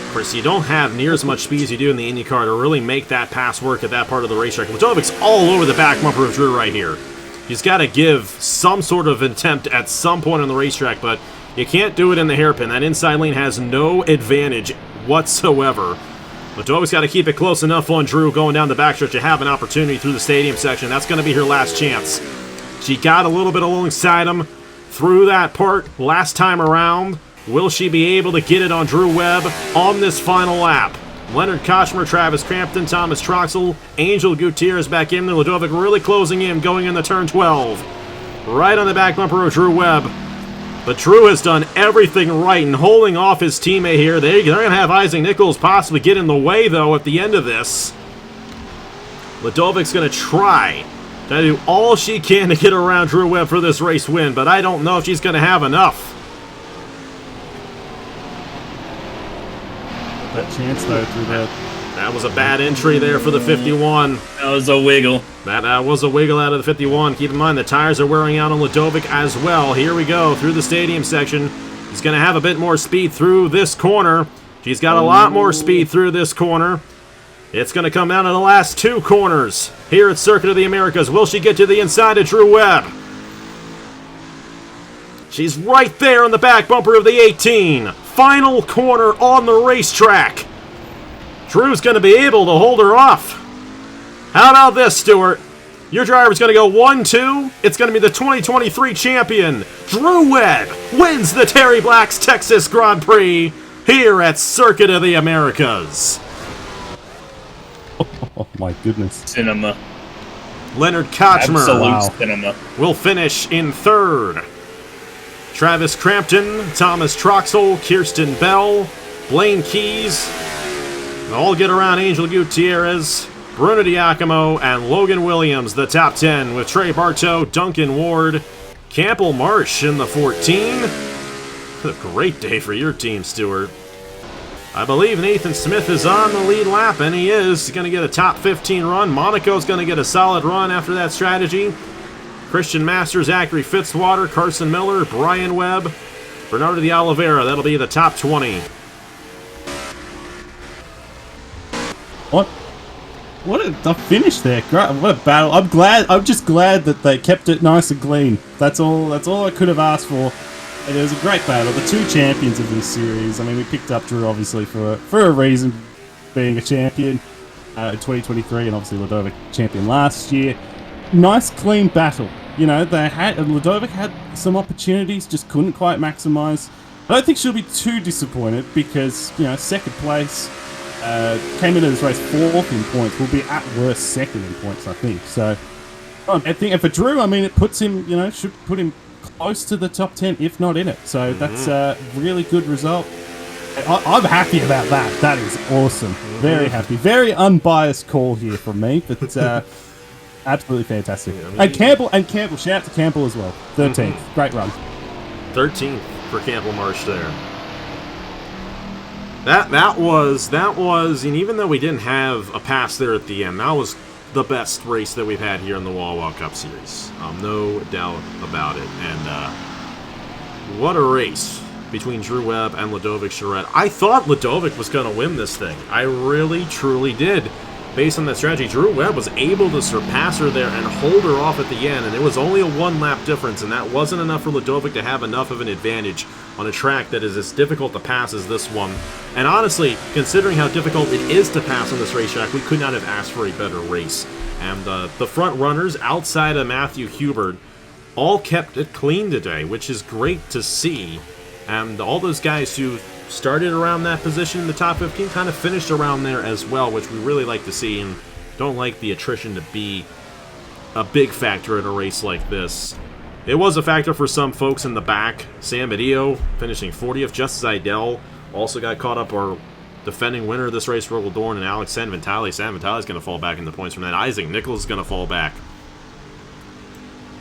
Of course, you don't have near as much speed as you do in the IndyCar to really make that pass work at that part of the racetrack. Ludovic's all over the back bumper of Drew right here. He's got to give some sort of attempt at some point on the racetrack, but you can't do it in the hairpin. That inside lane has no advantage whatsoever. Ludovic's got to keep it close enough on Drew going down the backstretch to have an opportunity through the stadium section. That's going to be her last chance. She got a little bit alongside him through that part last time around. Will she be able to get it on Drew Webb on this final lap? Leonard Koshmer, Travis Crampton, Thomas Troxel, Angel Gutierrez back in there. Ludovic really closing in, going into turn 12. Right on the back bumper of Drew Webb. But Drew has done everything right in holding off his teammate here. They're going to have Isaac Nichols possibly get in the way, though, at the end of this. Ludovic's going to try to do all she can to get around Drew Webb for this race win, but I don't know if she's going to have enough. That chance, though, through that. That was a bad entry there for the 51. That was a wiggle. That was a wiggle out of the 51. Keep in mind the tires are wearing out on Ludovic as well. Here we go through the stadium section. He's going to have a bit more speed through this corner. She's got a lot more speed through this corner. It's going to come down to the last two corners here at Circuit of the Americas. Will she get to the inside of Drew Webb? She's right there on the back bumper of the 18. Final corner on the racetrack. Drew's going to be able to hold her off. How about this, Stuart? Your driver's going to go 1-2. It's going to be the 2023 champion. Drew Webb wins the Terry Black's Texas Grand Prix here at Circuit of the Americas. Oh my goodness. Cinema. Leonard Kochmer Absolute cinema. will finish in third. Travis Crampton, Thomas Troxel, Kirsten Bell, Blaine Keys, all get around Angel Gutierrez, Bruno Diacomo, and Logan Williams, the top 10, with Trey Bartow, Duncan Ward, Campbell Marsh in the 14. A great day for your team, Stuart. I believe Nathan Smith is on the lead lap, and he is. He's going to get a top 15 run. Monaco's going to get a solid run after that strategy. Christian Masters, Zachary Fitzwater, Carson Miller, Brian Webb, Bernardo de Oliveira. That'll be the top 20. What a finish there. Great. What a battle. I'm just glad that they kept it nice and clean. That's all I could have asked for. And it was a great battle. The two champions of this series. I mean, we picked up Drew, obviously, for a reason, being a champion in 2023, and obviously Ludovic champion last year. Nice, clean battle. Ludovic had some opportunities, just couldn't quite maximise. I don't think she'll be too disappointed because, second place, came into this race 4th in points, will be at worst 2nd in points, I think. So, I think, and for Drew, it puts him, should put him close to the top 10, if not in it. So that's a really good result. I'm happy about that. That is awesome. Very happy. Very unbiased call here from me, but absolutely fantastic. And Campbell, shout out to Campbell as well. 13th. Great run. 13th for Campbell Marsh there. That was, and even though we didn't have a pass there at the end, that was the best race that we've had here in the Wawa Cup Series. No doubt about it. And what a race between Drew Webb and Ludovic Charette. I thought Ludovic was going to win this thing. I really, truly did. Based on that strategy, Drew Webb was able to surpass her there and hold her off at the end, and it was only a 1-lap difference, and that wasn't enough for Ludovic to have enough of an advantage on a track that is as difficult to pass as this one. And honestly, considering how difficult it is to pass on this racetrack, we could not have asked for a better race. And the front runners, outside of Matthew Hubert, all kept it clean today, which is great to see. And all those guys who started around that position in the top 15 kind of finished around there as well, which we really like to see, and don't like the attrition to be a big factor in a race like this. It was a factor for some folks in the back. Sam Badillo finishing 40th, just as Idell also got caught up, our defending winner of this race, Rogel Dorn, and Alex San Vitale. San Vitale's going to fall back in the points from that. Isaac Nichols is going to fall back.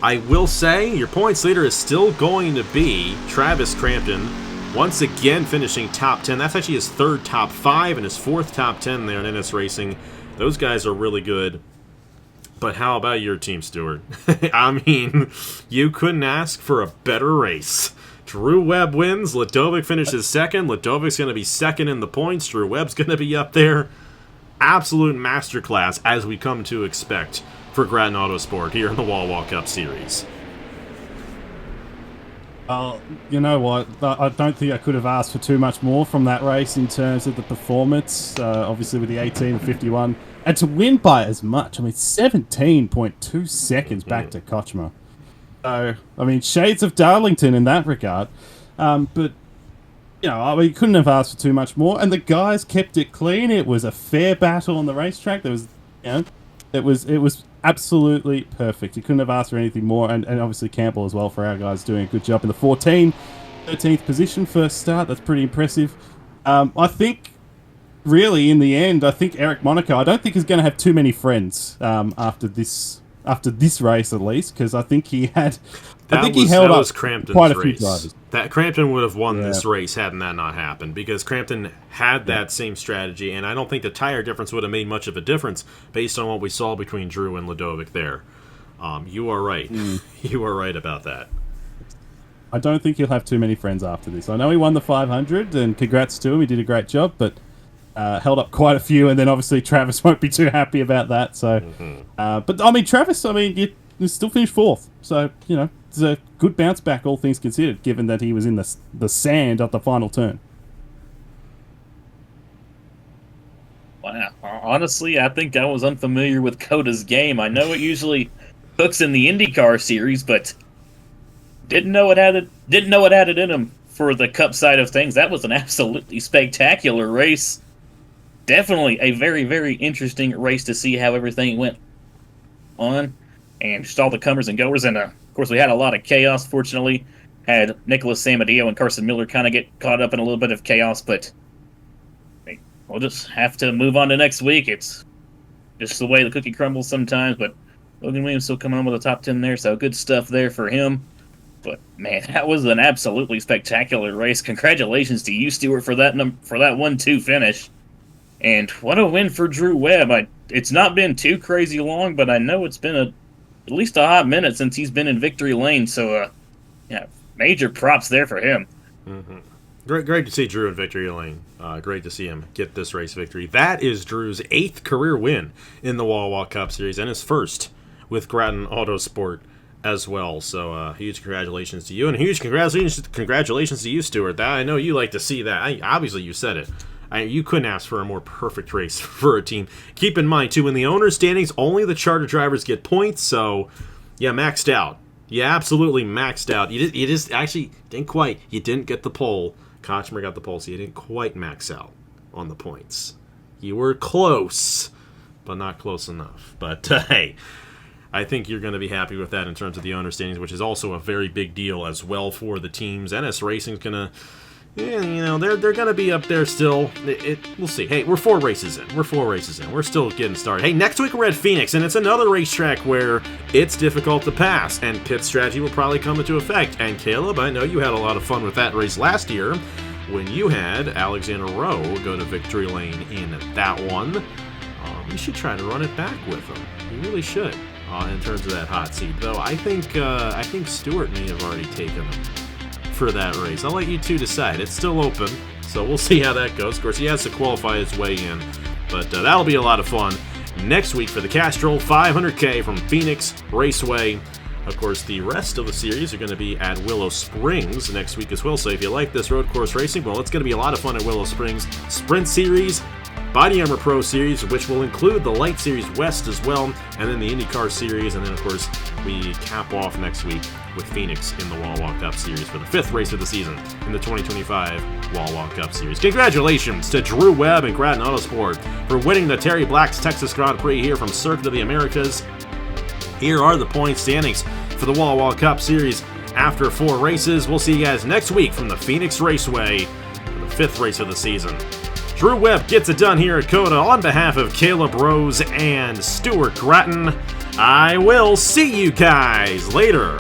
I will say, your points leader is still going to be Travis Crampton, once again finishing top 10. That's actually his 3rd top 5 and his 4th top 10 there in NS Racing. Those guys are really good. But how about your team, Stuart? You couldn't ask for a better race. Drew Webb wins. Ludovic finishes 2nd. Ludovic's going to be 2nd in the points. Drew Webb's going to be up there. Absolute masterclass, as we come to expect for Grattan Autosport here in the Wawa Cup Series. You know what? I don't think I could have asked for too much more from that race in terms of the performance. Obviously with the 18:51, and to win by as much. 17.2 seconds back to Kochma. So, shades of Darlington in that regard. But you couldn't have asked for too much more. And the guys kept it clean. It was a fair battle on the racetrack. There was, it was absolutely perfect. You couldn't have asked for anything more. And obviously Campbell as well, for our guys doing a good job in the 13th position first start. That's pretty impressive. I think, really, in the end, Eric Monaco, I don't think he's going to have too many friends after this race, at least, because I think he had. He held up quite a few drivers. That Crampton would have won this race hadn't that not happened, because Crampton had that same strategy, and I don't think the tire difference would have made much of a difference based on what we saw between Drew and Ludovic there. You are right. You are right about that. I don't think he'll have too many friends after this. I know he won the 500, and congrats to him. He did a great job, but held up quite a few, and then obviously Travis won't be too happy about that. So, but Travis, you still finished 4th, so it's a good bounce back, all things considered, given that he was in the sand at the final turn. Wow, honestly, I think I was unfamiliar with Coda's game. I know it usually hooks in the IndyCar series, but didn't know it had it in him for the Cup side of things. That was an absolutely spectacular race. Definitely a very, very interesting race to see how everything went on, and just all the comers and goers. And of course, we had a lot of chaos. Fortunately, had Nicholas Samadillo and Carson Miller kind of get caught up in a little bit of chaos, but we'll just have to move on to next week. It's just the way the cookie crumbles sometimes. But Logan Williams still coming on with a top 10 there, so good stuff there for him. But man, that was an absolutely spectacular race. Congratulations to you, Stuart, for that 1-2 finish. And what a win for Drew Webb. It's not been too crazy long, but I know it's been at least a hot minute since he's been in victory lane. So, major props there for him. Great to see Drew in victory lane. Great to see him get this race victory. That is Drew's 8th career win in the Wawa Cup Series, and his first with Grattan Autosport as well. So, huge congratulations to you, and huge congratulations to you, Stuart. I know you like to see that. Obviously, you said it. You couldn't ask for a more perfect race for a team. Keep in mind, too, in the owner's standings, only the charter drivers get points, so, maxed out. You absolutely maxed out. You just actually didn't quite. You didn't get the pole. Kochmer got the pole, so you didn't quite max out on the points. You were close, but not close enough. But hey, I think you're going to be happy with that in terms of the owner standings, which is also a very big deal as well for the teams. NS Racing's going to, they're going to be up there still. We'll see. Hey, we're 4 races in. We're still getting started. Hey, next week we're at Phoenix, and it's another racetrack where it's difficult to pass, and pit strategy will probably come into effect. And Caleb, I know you had a lot of fun with that race last year when you had Alexander Rowe go to victory lane in that one. You should try to run it back with him. You really should. In terms of that hot seat, though, I think Stewart may have already taken him for that race. I'll let you two decide. It's still open, so we'll see how that goes. Of course, he has to qualify his way in, but that'll be a lot of fun next week for the Castrol 500K from Phoenix Raceway. Of course, the rest of the series are going to be at Willow Springs next week as well, so if you like this road course racing, well, it's going to be a lot of fun at Willow Springs. Sprint Series, Body Armor Pro Series, which will include the Light Series West as well, and then the IndyCar Series, and then, of course, we cap off next week with Phoenix in the Wawa Cup Series for the 5th race of the season in the 2025 Wawa Cup Series. Congratulations to Drew Webb and Grattan Autosport for winning the Terry Black's Texas Grand Prix here from Circuit of the Americas. Here are the point standings for the Wawa Cup Series after 4 races. We'll see you guys next week from the Phoenix Raceway for the 5th race of the season. Drew Webb gets it done here at COTA on behalf of Caleb Rose and Stuart Grattan. I will see you guys later.